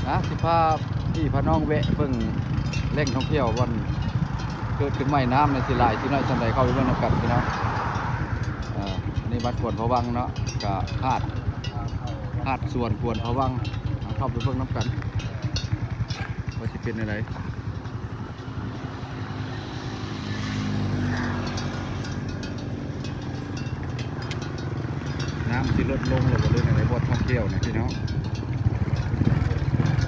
นะสิพาพี่พาน้องแวะเพิ่งเล่งท่องเที่ยววันเกิดขึ้นใหม่น้ำในสิลายที่น้อยสันใดเข้าไปเบิ่งน้ำกันพี่น้องนี่วัดกวนพะวังเนาะกับหาดส่วนกวนพะวังเข้าไปเบิ่งน้ำกันว่าสิเป็นอะไรน้ำสิลดลงหรือว่าเรื่องอะไรบ่ท่องเที่ยวนะพี่น้อง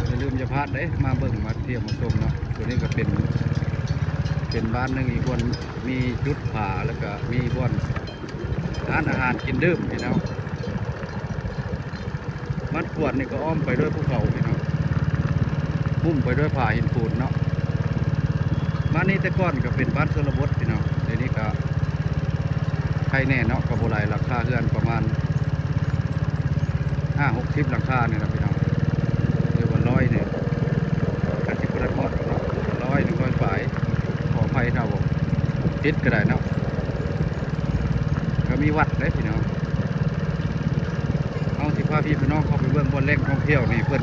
อย่าลืมจะพลาดเด้มาเบิ่งมาเที่ยวมาชมเนาะตัวนี้ก็เป็นบ้านหนึ่งอีกวันมีจุดผาแล้วก็มีบ่อนร้านอาหารกินดื่มพี่น้องมัดขวดนี่ก็อ้อมไปด้วยภูเขาพี่น้องพุ่มไปด้วยผาหินปูนเนาะบ้านนี้แต่ก่อนก็เป็นบ้านชนบทพี่น้องเดี๋ยวนี้ก็ใครแน่เนาะกับโบราณราคาเรือนประมาณ50-60หลังคาเนี่ยนะพี่น้องเรียกว่า100เนี่ยกันสิบกระทอดเนาะ100-100ฝ่ายขออภัยนะผมติดก็ได้เนาะก็มีวัดเลยพี่น้องเอาสิพาพี่น้องเข้าไปเบื้องบนแหล่งท่องเที่ยวนี่เพิ่น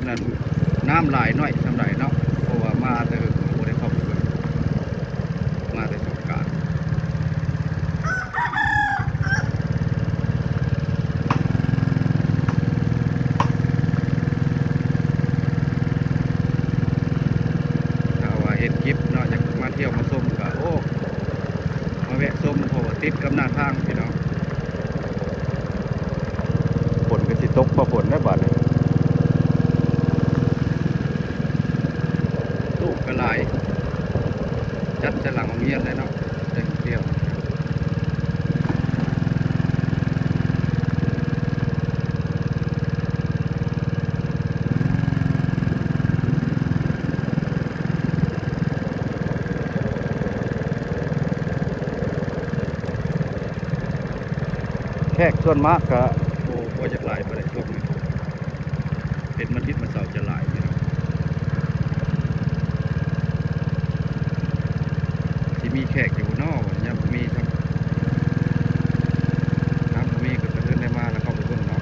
นั้นน้ำหลายน้อยสำหรับเนาะเพราะว่ามาแต่บ่ได้เข้าไปเบิ่งมาแต่สงกรานต์ถ้าว่าเห็นคลิปเนาะอยากมาเที่ยวมาชมก็โอ้มาแวะชมเพราะว่าติดกับหน้าทางพี่น้องฝนก็สิตกบ่ฝนได้บัดนี้ตู้ก็หลายจัดจะหลังโรงเรียนเลยเนาะเที่ยวแขกส่วนมากก็โอ้ก็จะหลายไปเลยช่วงนี้เป็นมันทิศมันเสาร์จะหลายพี่น้องที่มีแขกอยู่นอกยังมีทั้งน้ำมีก็จะเดินได้มาแล้วเข้าไปเบิ่งเนาะ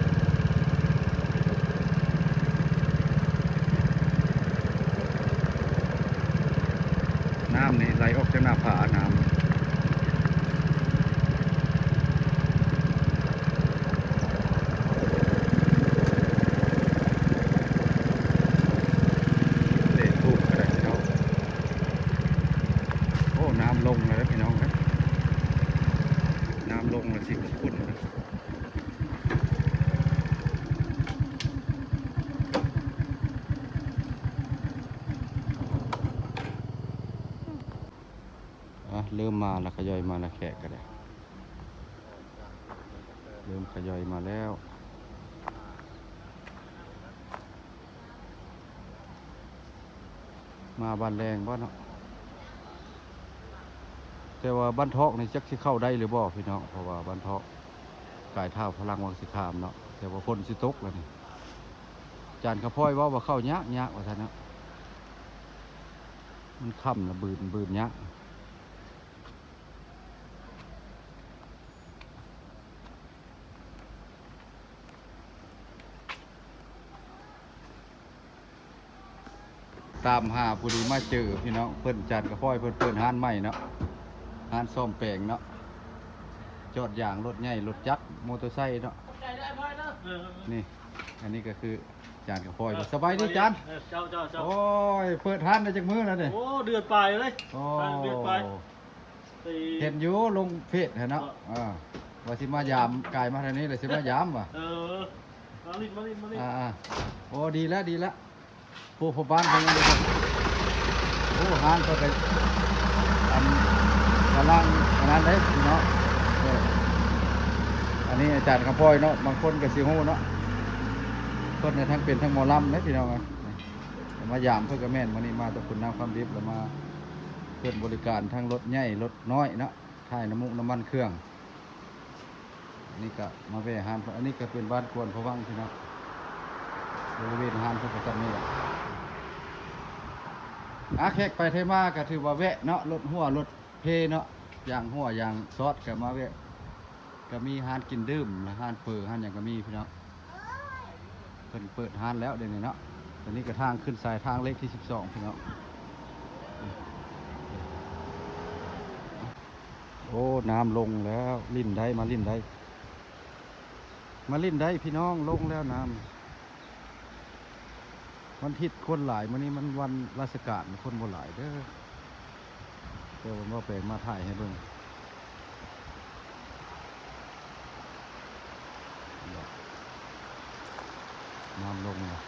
น้ำนี่ไหลออกจากหน้าผาน้ำเละทุกอะไรพี่น้องโอ้น้ำลงเลยพี่น้องนะน้ำลงเลยสิบขุ่นนะเริ่มมาแล้วขย่อยมาแล้วแขกก็ได้เริ่มขย่อยมาแล้วมาบ้านแรงบ้านเนาะแต่ว่าบ้านทอกนี่จักสิเข้าได้หรือบ่พี่น้องเพราะว่าบ้านทอกกายเท้าพลังวังสิขามเนาะแต่ว่าฝนสิตกแล้วนี่จานข้าพ้อยว่าเข้ายากว่าท่านเนาะมันค่ำละบืนยากตามหาผู้ดีมาเจอพี่น้องเพิ่นจานข้าพ้อยเพิ่นห้านใหม่เนาะห้านซ่อมแปลงเนาะจอดอย่างรถใหญ่รถจักรมอเตอร์ไซค์เนาะนี่อันนี้ก็คือจานกับพลอยสบายดีจานเจ้าโอ้ยเปิดร้านได้จากมื้อแล้วเนี่ยโอ้เดือดปลายเลยโอ้เดือดปลายเห็นอยู่ลงเพจเนาะว่าสิมายามกายมาทางนี้เลยสิมายามว่ะมาลินโอ้ดีแล้วผู้บ้านเป็นยังไงโอ้ฮานก็ไปอันกำลังอันนั้นเลยเนาะอันนี้อาจารย์คำพลอยเนาะบางคนก็สิฮู้เนาะคนในทั้งเป็นทั้งหมอลำนะพี่น้องมายามเพื่อกระแม่นวันนี้มาจากคุณน้ำความดิบแล้วมาเพื่อนบริการทั้งรถใหญ่รถน้อยเนาะถ่ายน้ำมุกน้ำมันเครื่องอันนี้ก็มาแวะฮานอันนี้ก็เป็นบ้านกวนพะวังพี่น้องบริเวณฮานเพื่อกระสันนี่แหละแขกไปเทมาก็ถือว่าแวะเนาะรถหัวรถเพเนาะอย่างหัวอย่างซอสก็มาแวะก็มีฮานกินดื่มและฮานเปิดฮานอย่างก็มีพี่น้อง พิ่นเปิดห้านแล้วเดี๋ยวนี้เนาะตอนนี้ก็ทางขึ้นสายทางเลขที่12พี่น้องโอ้น้ำลงแล้วลิ้นได้มาลิ้นได้มาลิ้นได้พี่น้องลงแล้วน้ำวันอาทิตย์คนหลายมื้อนี้มันวันราชการคนบ่หลายเด้อเดี๋ยวผมว่าแปลงมาถ่ายให้เบิ่งน้ำลงแล้ว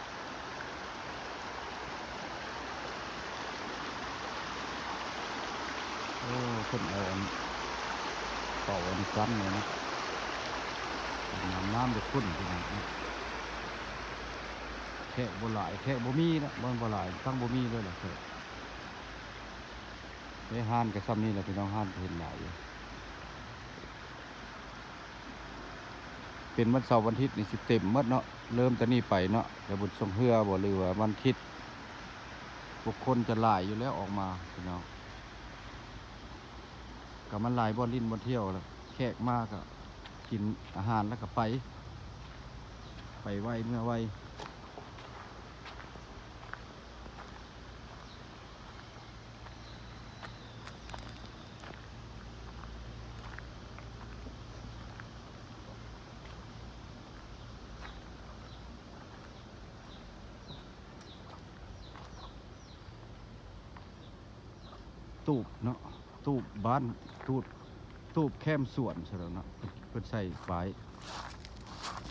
โอ้คนเอาอันต่ออันซ้ำเลยนะน้ำจะขุ่นขนาดนี้แค่บ่หลายแค่บ่มีนะบ่หลายทั้งบ่มีเลยแหละแค่ไอ้ห้านกับซ้ำนี่แหละพี่น้องห้านเห็นหลายอยู่เป็นวันเสาร์วันอาทิตย์นี่สิเต็มหมดเนาะเริ่มแต่นี่ไปเนาะแต่บุญทรงเฮือบ่หรือว่าวันอาทิตย์บุคคลจะหลายอยู่แล้วออกมาพี่น้องกับมันหลายบ่ลิ้นบ่เที่ยวแล้วแขกมากก็กินอาหารแล้วก็ไปไวเมื่อไวตูบเนาะตูบบ้านตูบแคมสวนใช่แล้วเนาะเพิ่นใส่ฝาย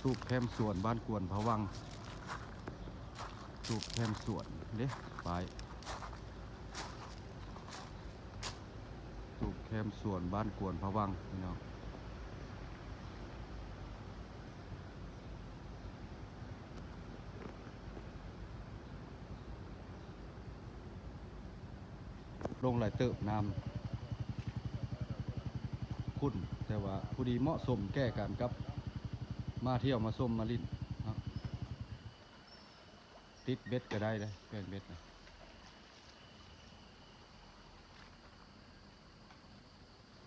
ตูบแคมสวนบ้านกวนพะวังตูบแคมสวนเด้ฝายตูบแคมสวนบ้านกวนพะวังพี่น้องลงหลายเติบน้ำขุ่นแต่ว่าผู้ดีเหมาะสมแก้กันกับมาเที่ยวมาส้มมาลิ้นเนาะติดเบ็ดก็ได้เลยแป้งเบ็ดนะ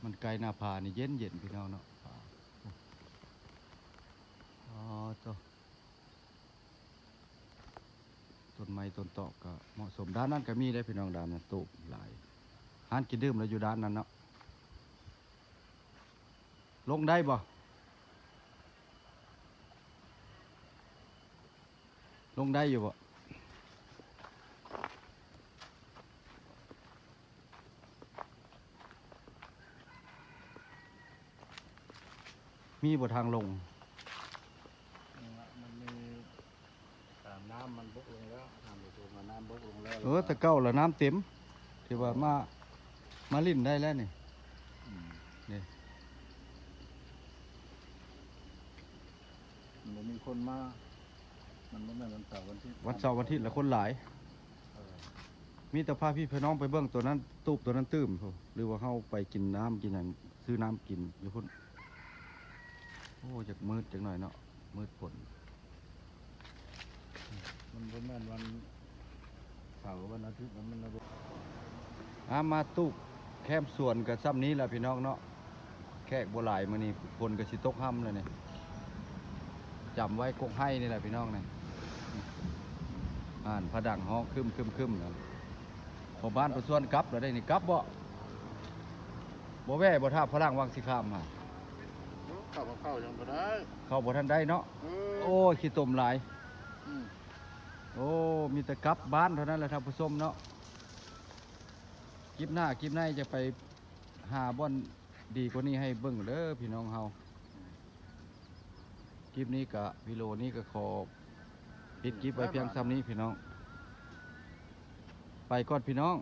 มันไกลหน้าผานี่เย็นพี่น้องเนาะอ๋อต้นไม้ต้นตอกก็เหมาะสมด้านนั้นก็มีได้พี่น้องด้านนั้นตูบหลายห้านกินดื่มแล้วอยู่ด้านนั้นเนาะลงได้บ่ลงได้อยู่บ่มีบ่ทางลงมันมีน้ำมันบกลงแล้วน้ำตัวมาน้ำบกลงแล้ว แต่เก่าแล้วน้ำเต็มที่ว่ามาลิ้นได้แล้วนี่นี่ มันมีคนมามันไม่แม่นวันเสาร์วันอาทิตย์ วันเสาร์วันอาทิตย์แล้วคนหลาย มีแต่พาพี่พี่น้องไปเบิ่งตัวนั้นตูบตัวนั้นตื้มเขาหรือว่าเข้าไปกินน้ำกินอย่างซื้อน้ำกินอยู่พุ่นโอ้จากมืดจังหน่อยเนาะมืดฝน มันไม่แม่นวันเสาร์วันอาทิตย์มันระบบ มาตูบแคมสวนกับซ้ำนี้แหละพี่น้องเนาะแขกโบหลายมื้อนี้คนก็สิตกห้ำเลยเนี่ยจำไว้กงให้นี่แหละพี่น้องเนี่ยผดังห้องคึมนะพอบ้านประส่วนกลับแล้วได้นี่กลับบ่แว่บ่ท่าพลังวังสิข้ามมา เข้ายังไม่ได้ เข้าบ่ทันได้เนาะโอ้ขี้ตมหลายโอ้มีแต่กลับบ้านเท่านั้นแหละท่านผู้ชมเนาะคลิปหน้าคลิปในจะไปหาบ่อนดีกว่านี้ให้เบิ่งเด้อพี่น้องเฮาคลิปนี้กับวิโลนี้ก็ขอปิดคลิปไว้เพียงซ้ำนี้พี่น้องไปก่อนพี่น้อง